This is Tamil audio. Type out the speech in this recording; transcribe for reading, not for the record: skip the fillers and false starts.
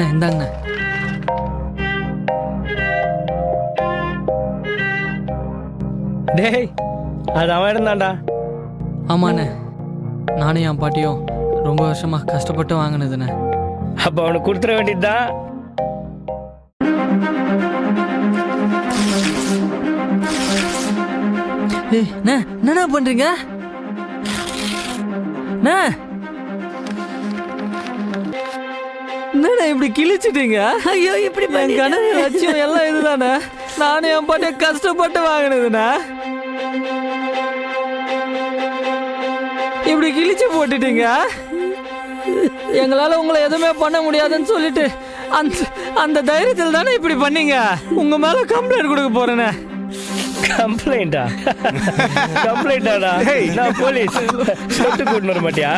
அண்ணா இந்தாங்கண்ணா. டேய் அது அவன் இருந்தான்டா. ஆமாண்ணே, நானும் என் பாட்டியும் ரொம்ப வருஷமாக கஷ்டப்பட்டு வாங்கினதுண்ணே. அப்ப அவனுக்கு கொடுத்துட வேண்டியதுதான். ஏய் அண்ணா, என்னண்ணா பண்ணுறீங்க? அண்ணா, என்னண்ணா இப்படி கிழிச்சிட்டீங்க? ஐயோ இப்படி என் கனவு லட்சியம் எல்லாம் இதுதானே. நானும் என் பாட்டியை கஷ்டப்பட்டு வாங்கினதுண்ணா. இப்படி கிழிச்சு போட்டுட்டீங்க. எங்களால உங்களை எதுவுமே பண்ண முடியாதுன்னு சொல்லிட்டு அந்த அந்த தைரியத்தில் தானே இப்படி பண்ணீங்க. உங்க மேல கம்ப்ளைண்ட் கொடுக்க போறேனே. கம்ப்ளைண்டா? கம்ப்ளைண்டாடா? நான் போலீஸ் சொத்து கூட்டின்னு வர மாட்டியா?